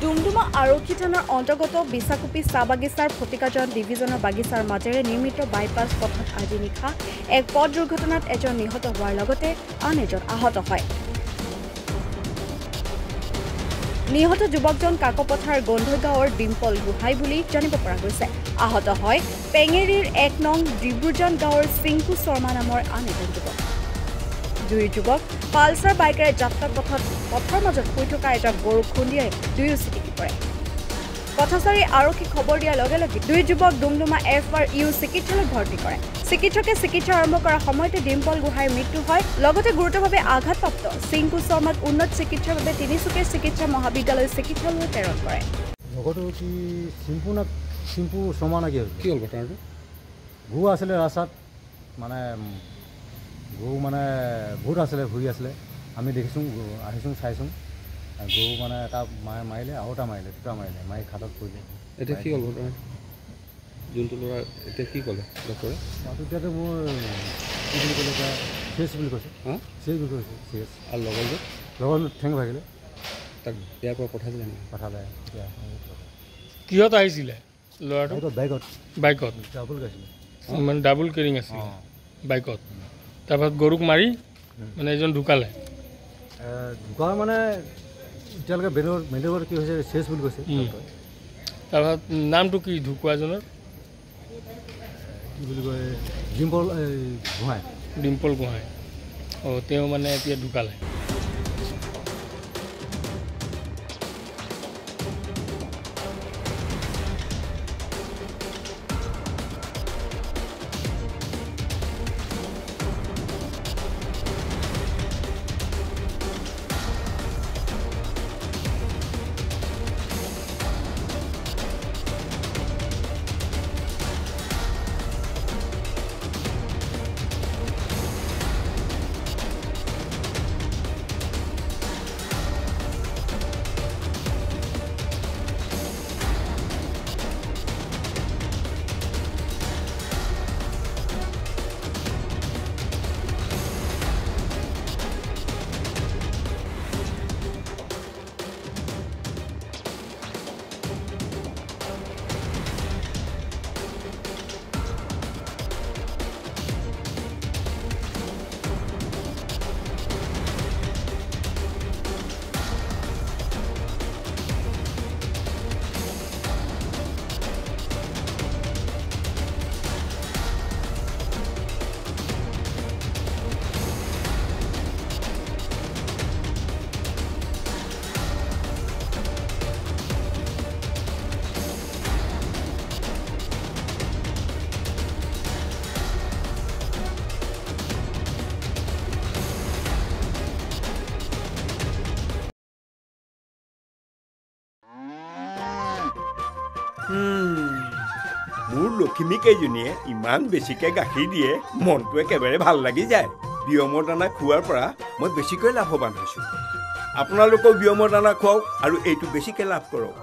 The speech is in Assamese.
ডুমডুমা আৰক্ষী থানাৰ অন্তৰ্গত বিছাকুপি চাহ বাগিচাৰ ফটিকাজন ডিভিজনৰ বাগিচাৰ মাজেৰে নিৰ্মিত বাইপাছ পথত আজি নিশা এক পথ দুৰ্ঘটনাত এজন নিহত হোৱাৰ লগতে আন এজন আহত হয়। নিহত যুৱকজন কাকপথাৰ গন্ধগাঁৱৰ ডিম্পল গোহাঁই বুলি জানিব পৰা গৈছে। আহত হয় পেঙেৰীৰ ১ নং ডিব্ৰুজান গাঁৱৰ চিংকু শৰ্মা নামৰ আন এজন যুৱক। দুই যুৱক পালচাৰ বাইকেৰে যাত্ৰা পথৰ মাজত শুই থকা এটা গৰু খুন্দিয়াই দুয়ো ছিটিকি পৰে। পথচাৰী আৰক্ষীক খবৰ দিয়াৰ লগে লগে দুই যুৱক ডুমডুমা FRU চিকিৎসালয়ত ভৰ্তি কৰে। চিকিৎসকে চিকিৎসা আৰম্ভ কৰাৰ সময়তে ডিম্পল গোহাঁইৰ মৃত্যু হয়। লগতে গুৰুতৰভাৱে আঘাতপ্ৰাপ্ত চিংকু শৰ্মাক উন্নত চিকিৎসাৰ বাবে তিনিচুকীয়া চিকিৎসা মহাবিদ্যালয় চিকিৎসালয়লৈ প্ৰেৰণ কৰে। লগতো কি চিম্পু শৰ্মা নাকি কি হ'ল ঘটনাটো? গৰু আছিলে ৰাস্তাত, মানে গৰু মানে বহুত আছিলে, ঘূৰি আছিলে। আমি দেখিছোঁ, আহিছোঁ, চাইছোঁ। গৰু মানে এটা মাৰিলে, আৰু এটা মাৰিলে, দুটা মাৰিলে, মাৰি খাটত পৰিলে। এতিয়া কি হ'ল ঘটনা? যোনটো ল'ৰা এতিয়া কি ক'লে ডক্টৰে? এতিয়াতো মোৰ কি বুলি ক'লে, এতিয়া চিৰিয়াছ বুলি কৈছে। চিৰিয়াছ বুলি কৈছে, চিৰিয়াছ। আৰু লগৰ ঠেং ভাগিলে, তাক ইয়াৰ পৰা পঠাইছিলে নেকি? পঠালে। কিহত আহিছিলে ল'ৰাটো? বাইকত ডাবুল গাইছিলে, মানে ডাবুল কেৰিং আছিল বাইকত। তাৰপাছত গৰুক মাৰি মানে এজন ঢুকালে। মানে এতিয়ালৈকে মেডিকেলত কি হৈছে, চিৰিয়াছ বুলি কৈছে। তাৰপাছত নামটো কি ঢুকুৱাজনৰ? কি বুলি কয়, ডিম্পল গোহাঁই। ডিম্পল গোহাঁই। অঁ, তেওঁ মানে এতিয়া ঢুকালে। মোৰ লখিমী কেইজনীয়ে ইমান বেছিকৈ গাখীৰ দিয়ে, মনটো একেবাৰে ভাল লাগি যায়। বিয়মৰ দানা খোৱাৰ পৰা মই বেছিকৈ লাভৱান হৈছোঁ। আপোনালোকেও বিয়মৰ দানা খুৱাওক আৰু এইটো বেছিকৈ লাভ কৰক।